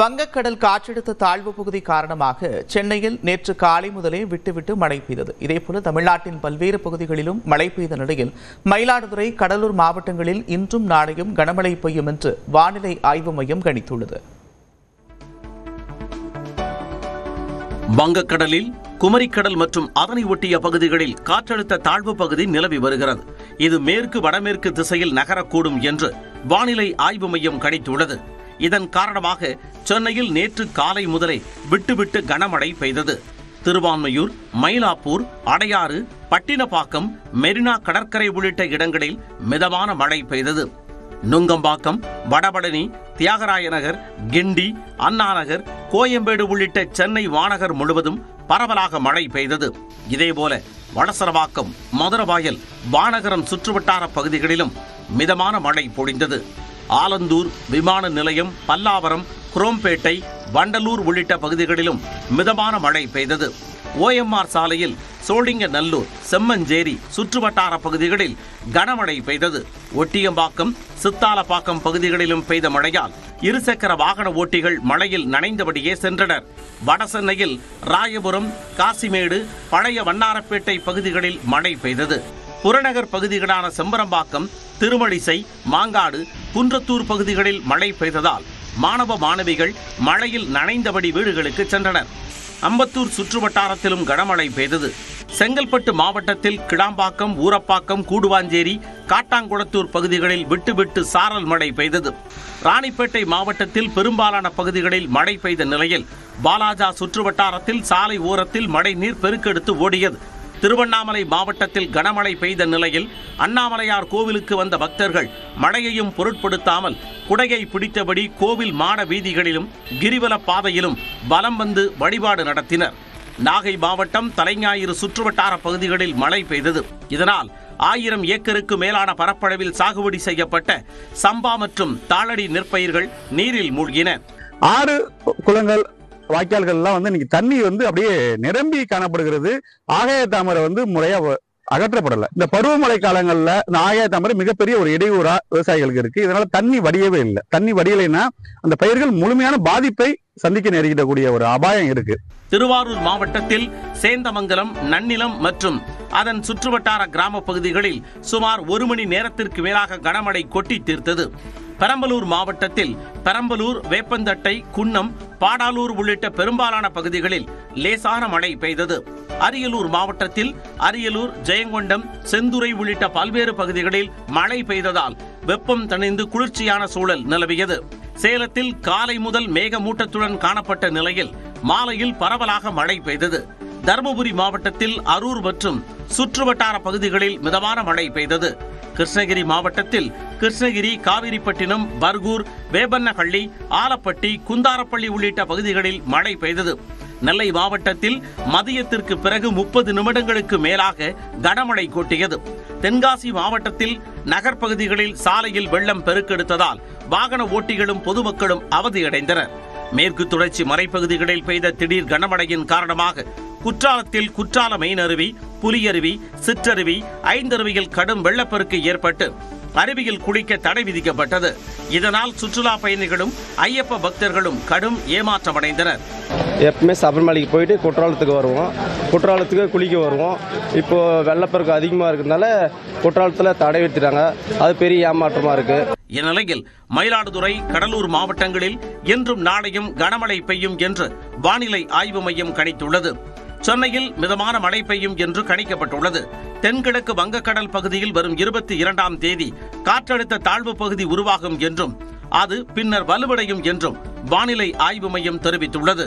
வங்கக்கடல் காற்றழுத்த தாழ்வு பகுதி காரணமாக சென்னையில் நேற்று காலை முதலே விட்டுவிட்டு மழை பெய்தது. இதேபோல தமிழ்நாட்டின் பல்வேறு பகுதிகளிலும் மழை பெய்த நிலையில் மயிலாடுதுறை, கடலூர் மாவட்டங்களில் இன்றும் நாளையும் கனமழை பெய்யும் என்று வானிலை ஆய்வு மையம் கணித்துள்ளது. வங்கக்கடலில் குமரிக்கடல் மற்றும் அதனை ஒட்டிய பகுதிகளில் காற்றழுத்த தாழ்வு பகுதி நிலவி வருகிறது. இது மேற்கு வடமேற்கு திசையில் நகரக்கூடும் என்று வானிலை ஆய்வு மையம் கணித்துள்ளது. இதன் காரணமாக சென்னையில் நேற்று காலை முதலே விட்டுவிட்டு கனமழை பெய்தது. திருவான்மையூர், மயிலாப்பூர், அடையாறு, பட்டினப்பாக்கம், மெரினா கடற்கரை உள்ளிட்ட இடங்களில் மிதமான மழை பெய்தது. நுங்கம்பாக்கம், வடபழனி, தியாகராய நகர், கிண்டி, அண்ணா நகர், கோயம்பேடு உள்ளிட்ட சென்னை வானகர் முழுவதும் பரவலாக மழை பெய்தது. இதேபோல வடசரவாக்கம், மதுரவாயல், வானகரம் சுற்றுவட்டார பகுதிகளிலும் மிதமான மழை பொழிந்தது. ஆலந்தூர், விமான நிலையம், பல்லாவரம், குரோம்பேட்டை, வண்டலூர் உள்ளிட்ட பகுதிகளிலும் மிதமான மழை பெய்தது. OMR சாலையில் சோழிங்கநல்லூர், செம்மஞ்சேரி சுற்றுவட்டார பகுதிகளில் கனமழை பெய்தது. ஒட்டியம்பாக்கம், சித்தாலப்பாக்கம் பகுதிகளிலும் பெய்த மழையால் இருசக்கர வாகன ஓட்டிகள் மழையில் நனைந்தபடியே சென்றனர். வடசென்னையில் ராயபுரம், காசிமேடு, பழைய வண்ணாரப்பேட்டை பகுதிகளில் மழை பெய்தது. புறநகர் பகுதிகளான செம்பரம்பாக்கம், திருமழிசை, மாங்காடு, குன்றத்தூர் பகுதிகளில் மழை பெய்ததால் மாணவ மாணவிகள் மழையில் நனைந்தபடி வீடுகளுக்கு சென்றனர். அம்பத்தூர் சுற்றுவட்டாரத்திலும் கனமழை பெய்தது. செங்கல்பட்டு மாவட்டத்தில் கிடாம்பாக்கம், ஊரப்பாக்கம், கூடுவாஞ்சேரி, காட்டாங்குளத்தூர் பகுதிகளில் விட்டுவிட்டு சாரல் மழை பெய்தது. ராணிப்பேட்டை மாவட்டத்தில் பெரும்பாலான பகுதிகளில் மழை பெய்த நிலையில் பாலாஜா சுற்றுவட்டாரத்தில் சாலை ஓரத்தில் மழை நீர் பெருக்கெடுத்து ஓடியது. திருவண்ணாமலை மாவட்டத்தில் கனமழை பெய்த நிலையில் அண்ணாமலையார் கோவிலுக்கு வந்த பக்தர்கள் மழையையும் பொருட்படுத்தாமல் குடையை பிடித்தபடி கோவில் மாட வீதிகளிலும் கிரிவல பாதையிலும் வலம் வந்து வழிபாடு நடத்தினர். நாகை மாவட்டம் தலைஞாயிறு சுற்றுவட்டார பகுதிகளில் மழை பெய்தது. இதனால் 1000 ஏக்கருக்கு மேலான பரப்பளவில் சாகுபடி செய்யப்பட்ட சம்பா மற்றும் தாளடி நெற்பயிர்கள் நீரில் மூழ்கின. ஆறு குளங்கள், வாய்க்கால்கள்லாம் இன்னைக்கு தண்ணி அப்படியே நிரம்பி காணப்படுகிறது. ஆகாய தாமரை முறையா அகற்றப்படல. இந்த பருவமழை காலங்கள்ல இந்த ஆகாய தாமரை மிகப்பெரிய ஒரு இடையூறா விவசாயிகளுக்கு இருக்கு. இதனால தண்ணி வடியவே இல்லை. தண்ணி வடியலைன்னா அந்த பயிர்கள் முழுமையான பாதிப்பை சந்திக்க நேரிடக்கூடிய ஒரு அபாயம் இருக்கு. திருவாரூர் மாவட்டத்தில் சேந்தமங்கலம், நன்னிலம் மற்றும் அதன் சுற்றுவட்டார கிராம பகுதிகளில் சுமார் 1 மணி நேரத்திற்கு மேலாக கனமழை கொட்டி தீர்த்தது. பெரம்பலூர் மாவட்டத்தில் பெரம்பலூர், வேப்பந்தட்டை, குன்னம், பாடாலூர் உள்ளிட்ட பெரும்பாலான பகுதிகளில் லேசான மழை பெய்தது. அரியலூர் மாவட்டத்தில் அரியலூர், ஜெயங்கொண்டம், செந்துறை உள்ளிட்ட பல்வேறு பகுதிகளில் மழை பெய்ததால் வெப்பம் தணிந்து குளிர்ச்சியான சூழல் நிலவியது. சேலத்தில் காலை முதல் மேகமூட்டத்துடன் காணப்பட்ட நிலையில் மாலையில் பரவலாக மழை பெய்தது. தருமபுரி மாவட்டத்தில் அரூர் மற்றும் சுற்றுவட்டார பகுதிகளில் மிதமான மழை பெய்தது. கிருஷ்ணகிரி மாவட்டத்தில் கிருஷ்ணகிரி, காவிரிப்பட்டினம், பர்கூர், வேப்பன்னஹள்ளி, ஆலப்பட்டி, குந்தாரப்பள்ளி உள்ளிட்ட பகுதிகளில் மழை பெய்தது. நெல்லை மாவட்டத்தில் மதியத்திற்கு பிறகு 30 நிமிடங்களுக்கு மேலாக கனமழை கொட்டியது. தென்காசி மாவட்டத்தில் நகர்ப்பகுதிகளில் சாலையில் வெள்ளம் பெருக்கெடுத்ததால் வாகன ஓட்டிகளும் பொதுமக்களும் அவதியடைந்தனர். மேற்கு தொடர்ச்சி மலைப்பகுதிகளில் பெய்த திடீர் கனமழையின் காரணமாக குற்றாலத்தில் குற்றால மெயின் அருவி, புலியருவி, சிற்றருவி, ஐந்தருவியில் கடும் வெள்ளப்பெருக்கு ஏற்பட்டு அருவியில் குளிக்க தடை விதிக்கப்பட்டது. இதனால் சுற்றுலா பயணிகளும் ஐயப்ப பக்தர்களும் கடும் ஏமாற்றமடைந்தனர். எப்பவுமே சபரிமலைக்கு போயிட்டு குற்றாலத்துக்கு வருவோம். குற்றாலத்துக்கு குளிக்க வருவோம். இப்போ வெள்ளப்பெருக்கு அதிகமாக இருக்கிறதுனால குற்றாலத்தில் தடை விதித்தாங்க. அது பெரிய ஏமாற்றமாக இருக்கு. இந்நிலையில் மயிலாடுதுறை, கடலூர் மாவட்டங்களில் இன்றும் நாளையும் கனமழை பெய்யும் என்று வானிலை ஆய்வு மையம் கணித்துள்ளது. சென்னையில் மிதமான மழை பெய்யும் என்று கணிக்கப்பட்டுள்ளது. தென்கிழக்கு வங்கக்கடல் பகுதியில் வரும் 22ஆம் தேதி காற்றழுத்த தாழ்வு பகுதி உருவாகும் என்றும் அது பின்னர் வலுவடையும் என்றும் வானிலை ஆய்வு மையம் தெரிவித்துள்ளது.